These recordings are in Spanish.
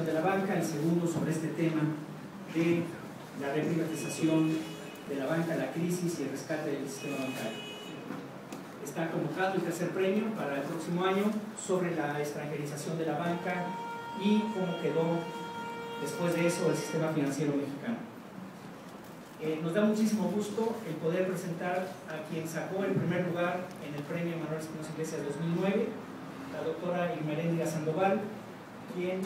Federación de la Banca, el segundo sobre este tema de la reprivatización de la banca, la crisis y el rescate del sistema bancario. Está convocado el tercer premio para el próximo año sobre la extranjerización de la banca y cómo quedó después de eso el sistema financiero mexicano. Nos da muchísimo gusto el poder presentar a quien sacó el primer lugar en el premio Manuel Espinosa Iglesias 2009, la doctora Irmeréndira Sandoval, quien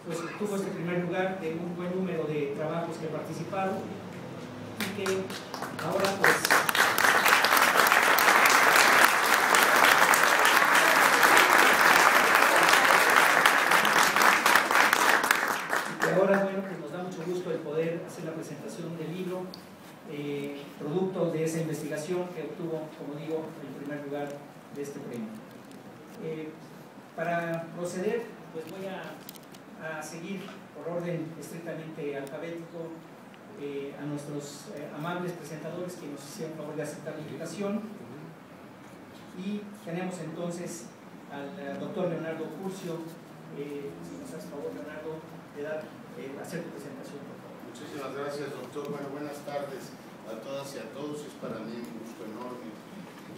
pues obtuvo este primer lugar de un buen número de trabajos que participaron y que ahora pues nos da mucho gusto el poder hacer la presentación del libro producto de esa investigación que obtuvo, como digo, el primer lugar de este premio. Para proceder, pues voy a seguir por orden estrictamente alfabético a nuestros amables presentadores que nos hicieron favor de aceptar la invitación. Y tenemos entonces al doctor Leonardo Curcio. Si nos hace favor, Leonardo, de hacer tu presentación, por favor. Muchísimas gracias, doctor. Bueno, buenas tardes a todas y a todos. Es para mí un gusto enorme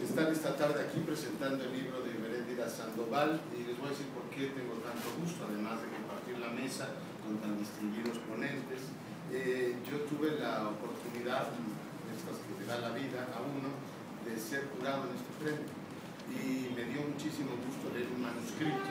estar esta tarde aquí presentando el libro de Irmeréndira Sandoval, y les voy a decir por qué tengo tanto gusto, además de compartir la mesa con tan distinguidos ponentes. Yo tuve la oportunidad, estas que te da la vida a uno, de ser jurado en este premio, y me dio muchísimo gusto leer un manuscrito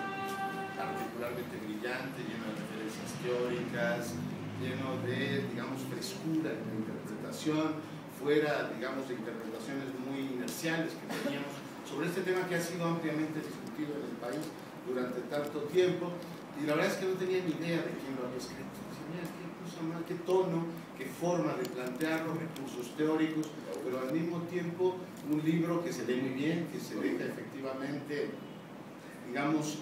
particularmente brillante, lleno de referencias teóricas, lleno de, digamos, frescura en la interpretación, fuera, digamos, de interpretaciones muy inerciales que teníamos sobre este tema que ha sido ampliamente discutido en el país durante tanto tiempo, y la verdad es que no tenía ni idea de quién lo había escrito. Decía, qué cosa más, qué tono, qué forma de plantearlo, recursos teóricos, pero al mismo tiempo un libro que se lee muy bien, que se deja efectivamente, digamos,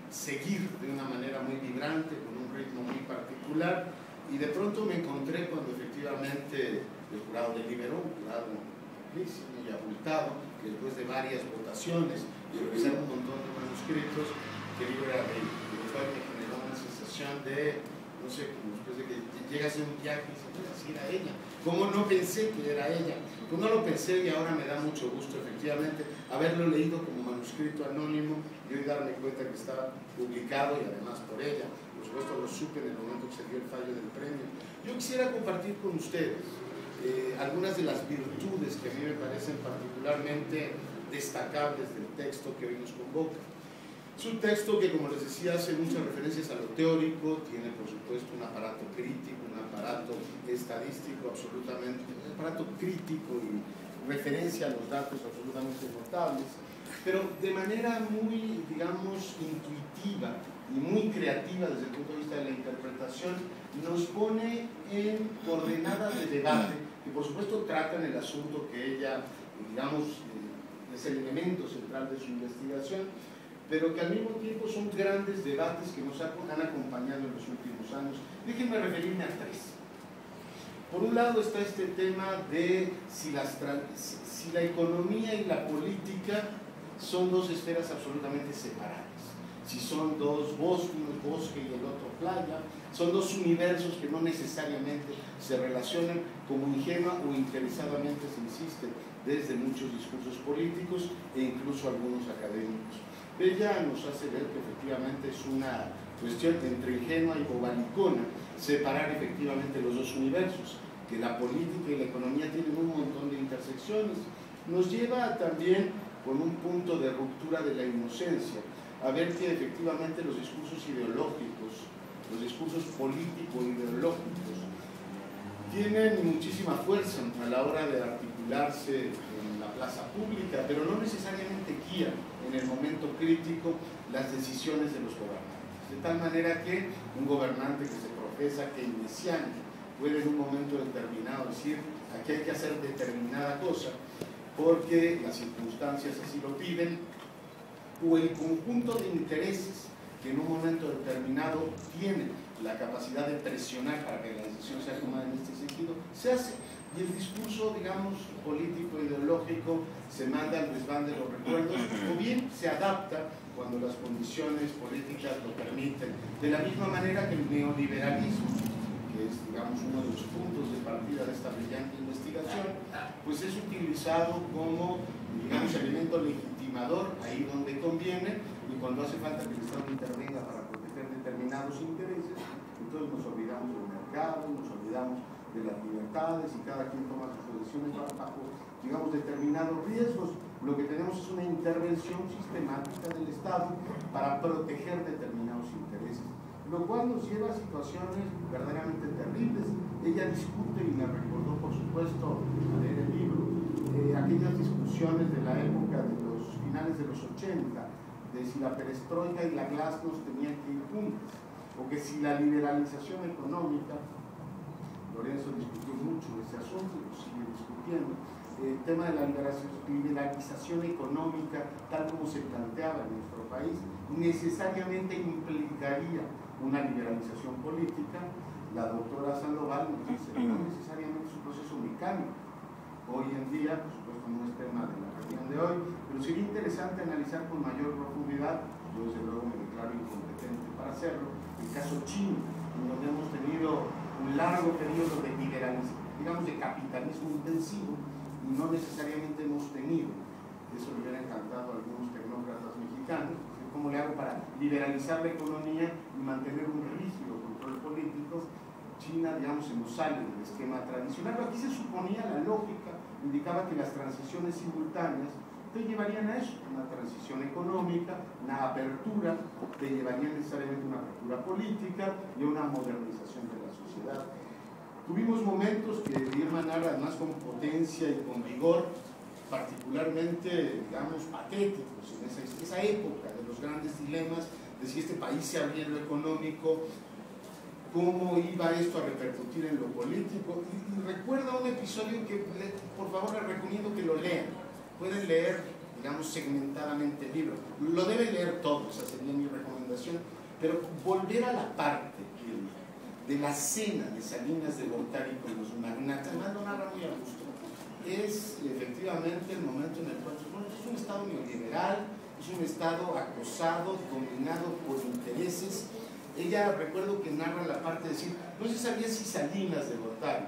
seguir de una manera muy vibrante, con un ritmo muy particular, y de pronto me encontré cuando efectivamente el jurado deliberó, un jurado amplísimo y abultado, que después de varias votaciones y revisar un montón de manuscritos, que el libro era bello, y lo cual me generó una sensación de, no sé, como después de que llegas a un viaje y dices, pues así era ella. ¿Cómo no pensé que era ella? Pues no lo pensé, y ahora me da mucho gusto efectivamente haberlo leído como manuscrito anónimo y hoy darme cuenta que está publicado, y además por ella. Por supuesto lo supe en el momento que se dio el fallo del premio. Yo quisiera compartir con ustedes algunas de las virtudes que a mí me parecen particularmente destacables del texto que hoy nos convoca. Es un texto que, como les decía, hace muchas referencias a lo teórico, tiene por supuesto un aparato crítico, un aparato estadístico absolutamente, un aparato crítico y referencia a los datos absolutamente notables, pero de manera muy, digamos, intuitiva y muy creativa desde el punto de vista de la interpretación, nos pone en coordenadas de debate que por supuesto tratan el asunto que ella, digamos, es el elemento central de su investigación, pero que al mismo tiempo son grandes debates que nos han acompañado en los últimos años. Déjenme referirme a tres. Por un lado está este tema de si la economía y la política son dos esferas absolutamente separadas, si son dos bosques, uno bosque y el otro playa, son dos universos que no necesariamente se relacionan, como ingenua o interesadamente se insiste desde muchos discursos políticos e incluso algunos académicos. Ella nos hace ver que efectivamente es una cuestión entre ingenua y bobalicona separar efectivamente los dos universos, que la política y la economía tienen un montón de intersecciones. Nos lleva también con un punto de ruptura de la inocencia a ver que efectivamente los discursos ideológicos, los discursos político-ideológicos tienen muchísima fuerza a la hora de articularse en la plaza pública, pero no necesariamente guían en el momento crítico las decisiones de los gobernantes. De tal manera que un gobernante que se profesa keynesiano puede en un momento determinado decir, aquí hay que hacer determinada cosa, porque las circunstancias así lo piden, o el conjunto de intereses que en un momento determinado tiene la capacidad de presionar para que la decisión sea tomada en este sentido, se hace. Y el discurso, digamos, político, ideológico, se manda al desván de los recuerdos, o bien se adapta cuando las condiciones políticas lo permiten. De la misma manera que el neoliberalismo, que es, digamos, uno de los puntos de partida de esta brillante investigación, pues es utilizado como, digamos, elemento legitimador ahí donde conviene, y cuando hace falta que el Estado intervenga para proteger determinados intereses, entonces nos olvidamos del mercado, nos olvidamos de las libertades y cada quien toma sus decisiones bajo, digamos, determinados riesgos. Lo que tenemos es una intervención sistemática del Estado para proteger determinados intereses, lo cual nos lleva a situaciones verdaderamente terribles. Ella discute, y me recordó por supuesto a leer el libro, aquellas discusiones de la época de los finales de los 80, de si la perestroika y la glasnost tenían que ir juntas, o que si la liberalización económica, Lorenzo discutió mucho ese asunto y lo sigue discutiendo, el tema de la liberalización económica tal como se planteaba en nuestro país necesariamente implicaría una liberalización política. La doctora Sandoval nos dice, no necesariamente es un proceso mecánico. Hoy en día, por supuesto no es tema de la reunión de hoy, pero sería interesante analizar con mayor profundidad, yo desde luego me declaro incompetente para hacerlo, el caso chino, en donde hemos tenido un largo periodo de liberalización, digamos de capitalismo intensivo, y no necesariamente hemos tenido, eso le hubiera encantado a algunos tecnócratas mexicanos, cómo le hago para liberalizar la economía y mantener un rígido control político. China, digamos, se nos sale del esquema tradicional, pero aquí se suponía, la lógica indicaba que las transiciones simultáneas te llevarían a eso, una transición económica, una apertura, te llevarían necesariamente una apertura política y una modernización de la sociedad. Tuvimos momentos que Irma narra además con potencia y con vigor, particularmente, digamos, patéticos en esa época de los grandes dilemas, de si este país se abría en lo económico, cómo iba esto a repercutir en lo político. Y recuerda un episodio que, por favor, les recomiendo que lo lean. Pueden leer, digamos, segmentadamente el libro. Lo deben leer todos, esa sería mi recomendación, pero volver a la parte de la cena de Salinas de Gortari con los magnates, además lo narra muy a gusto. Es efectivamente el momento en el cual es un Estado neoliberal, es un Estado acosado, dominado por intereses. Ella, recuerdo que narra la parte de decir, no se sabía si Salinas de Gortari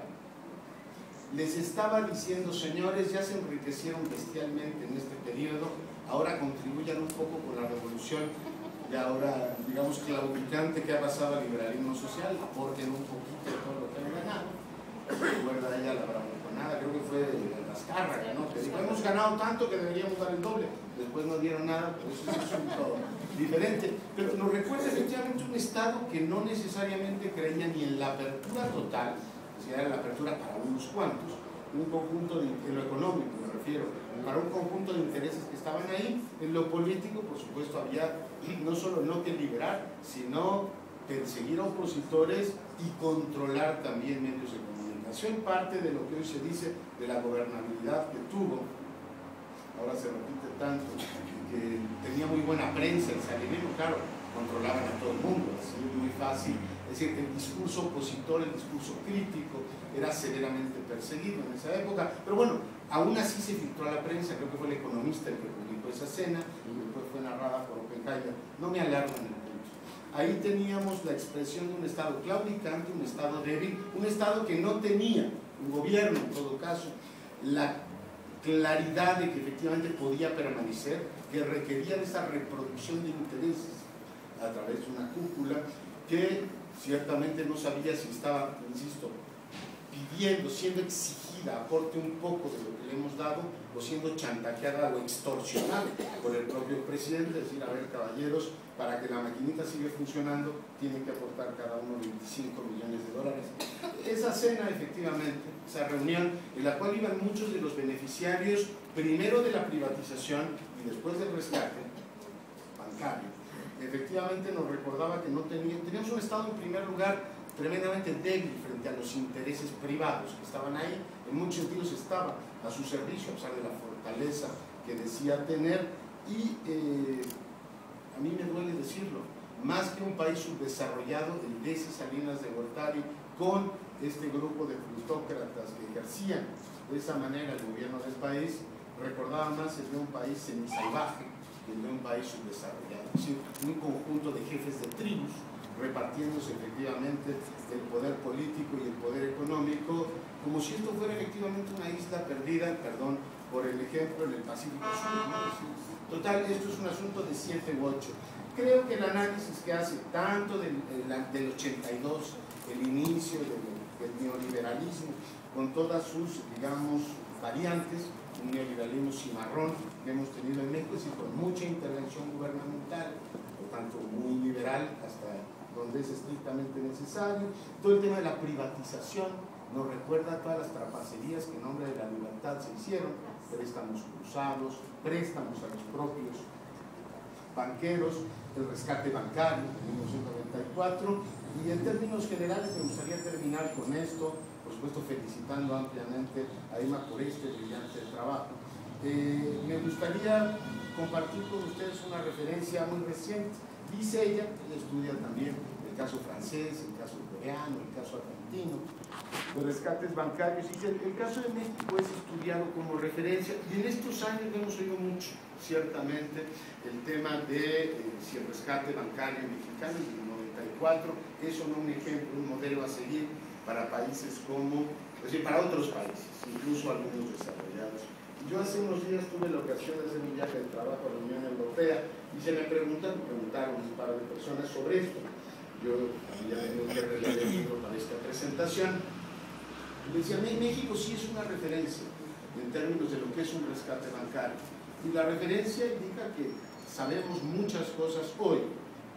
les estaba diciendo, señores, ya se enriquecieron bestialmente en este periodo, ahora contribuyan un poco con la revolución y ahora, digamos, claudicante que ha pasado al liberalismo social, aporten un poquito de todo lo que han ganado. Recuerda ella la bravuconada, creo que fue Azcárraga, ¿no? Que dijo, hemos ganado tanto que deberíamos dar el doble. Después no dieron nada, pero eso es un asunto diferente. Pero nos recuerda efectivamente un Estado que no necesariamente creía ni en la apertura total, si era la apertura para unos cuantos, un conjunto en lo económico me refiero, para un conjunto de intereses que estaban ahí. En lo político, por supuesto, había no solo no que liberar, sino perseguir a opositores y controlar también medios de comunicación, parte de lo que hoy se dice de la gobernabilidad que tuvo. Ahora se repite tanto, que tenía muy buena prensa el salinismo, claro, controlaban a todo el mundo, así muy fácil. Es decir, el discurso opositor, el discurso crítico, era severamente perseguido en esa época, pero bueno, aún así se filtró a la prensa, creo que fue el Economista el que publicó esa cena, y después fue narrada por Oppenheimer. No me alargo en el punto. Ahí teníamos la expresión de un Estado claudicante, un Estado débil, un Estado que no tenía, un gobierno en todo caso, la claridad de que efectivamente podía permanecer, que requería de esa reproducción de intereses a través de una cúpula que ciertamente no sabía si estaba, insisto, pidiendo, siendo exigida, aporte un poco de lo que le hemos dado, o siendo chantajeada o extorsionada por el propio presidente, es decir, a ver, caballeros, para que la maquinita siga funcionando, tienen que aportar cada uno 25 millones de dólares. Esa cena, efectivamente, esa reunión, en la cual iban muchos de los beneficiarios, primero de la privatización y después del rescate bancario, efectivamente nos recordaba que no teníamos un Estado en primer lugar tremendamente débil frente a los intereses privados que estaban ahí, en muchos sentidos estaba a su servicio a pesar de la fortaleza que decía tener. Y a mí me duele decirlo, más que un país subdesarrollado, el de Salinas de Gortari, con este grupo de plutócratas que ejercían de esa manera el gobierno del país, recordaba más el de un país semisalvaje que el de un país subdesarrollado, es decir, un conjunto de jefes de tribus repartiéndose efectivamente el poder político y el poder económico, como si esto fuera efectivamente una isla perdida, perdón por el ejemplo, en el Pacífico Sur, ¿no? Total, esto es un asunto de 7 u 8. Creo que el análisis que hace tanto del 82, el inicio del neoliberalismo, con todas sus, digamos, variantes, un neoliberalismo cimarrón que hemos tenido en México, es decir, con mucha intervención gubernamental, por tanto muy liberal hasta donde es estrictamente necesario. Todo el tema de la privatización nos recuerda todas las trapacerías que en nombre de la libertad se hicieron, préstamos cruzados, préstamos a los propios banqueros, el rescate bancario de 1994, y en términos generales me gustaría terminar con esto, por supuesto felicitando ampliamente a Emma por este brillante trabajo. Me gustaría compartir con ustedes una referencia muy reciente. Dice ella estudia también el caso francés, el caso coreano, el caso argentino, los rescates bancarios, y el caso de México es estudiado como referencia, y en estos años hemos oído mucho, ciertamente, el tema de si el rescate bancario mexicano en el 94 es o no un ejemplo, un modelo a seguir para países como, es decir, para otros países, incluso algunos desarrollados. Yo hace unos días tuve la ocasión de hacer un viaje de trabajo a la Unión Europea y se me preguntaron un par de personas sobre esto. Yo ya tengo que releer el libro para esta presentación. Y decía, México sí es una referencia en términos de lo que es un rescate bancario. Y la referencia indica que sabemos muchas cosas hoy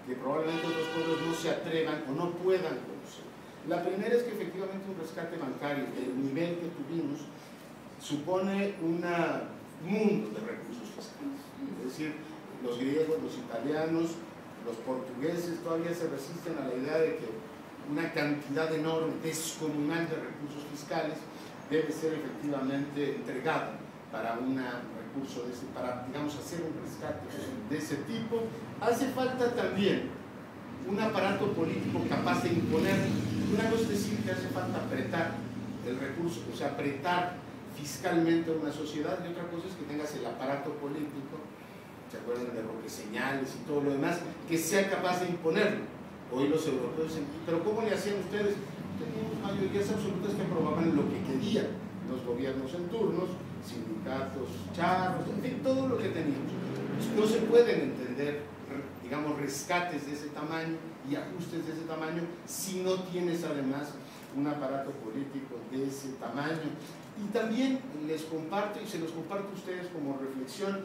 que probablemente otros pueblos no se atrevan o no puedan conocer. La primera es que efectivamente un rescate bancario, el nivel que tuvimos, supone un mundo de recursos fiscales. Es decir, los griegos, los italianos, los portugueses todavía se resisten a la idea de que una cantidad enorme, descomunal de recursos fiscales debe ser efectivamente entregada para un recurso de ese, para, digamos, hacer un rescate de ese tipo. Hace falta también un aparato político capaz de imponer. Una cosa es decir que hace falta apretar el recurso, o sea, apretar fiscalmente a una sociedad, y otra cosa es que tengas el aparato político, ¿se acuerdan de Roque Señales y todo lo demás, que sea capaz de imponerlo? Hoy los europeos dicen, pero ¿cómo le hacían ustedes? Teníamos mayorías absolutas que aprobaban lo que querían los gobiernos en turnos, sindicatos charros, en fin, todo lo que teníamos. No se pueden entender, digamos, rescates de ese tamaño y ajustes de ese tamaño si no tienes además un aparato político de ese tamaño. Y también les comparto, y se los comparto a ustedes como reflexión,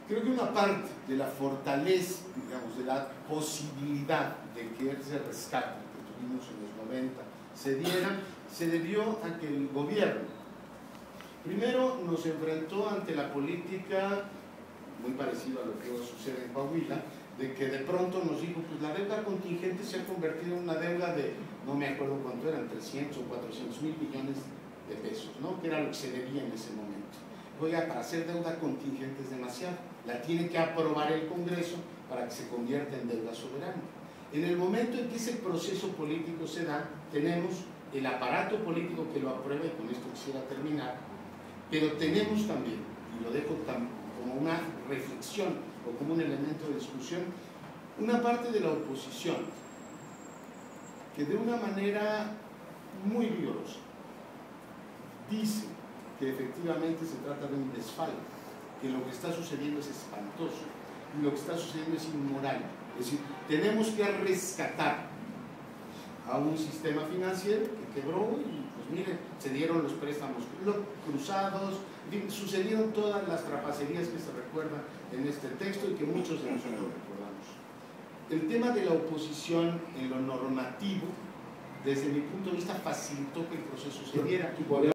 creo que una parte de la fortaleza, digamos, de la posibilidad de que ese rescate que tuvimos en los 90 se diera, se debió a que el gobierno primero nos enfrentó ante la política, muy parecido a lo que sucede en Coahuila, de que de pronto nos dijo, pues la deuda contingente se ha convertido en una deuda de, no me acuerdo cuánto eran, 300 o 400 mil millones de pesos, ¿no? Que era lo que se debía en ese momento. Oiga, para hacer deuda contingente es demasiado, la tiene que aprobar el Congreso para que se convierta en deuda soberana. En el momento en que ese proceso político se da, tenemos el aparato político que lo aprueba, y con esto quisiera terminar, pero tenemos también, y lo dejo como una reflexión o como un elemento de discusión, una parte de la oposición que de una manera muy vigorosa dice que efectivamente se trata de un desfalco, que lo que está sucediendo es espantoso y lo que está sucediendo es inmoral. Es decir, tenemos que rescatar a un sistema financiero que quebró y, pues mire, se dieron los préstamos cruzados, sucedieron todas las trapacerías que se recuerdan en este texto y que muchos de nosotros recordamos. El tema de la oposición en lo normativo, desde mi punto de vista, facilitó que el proceso se diera.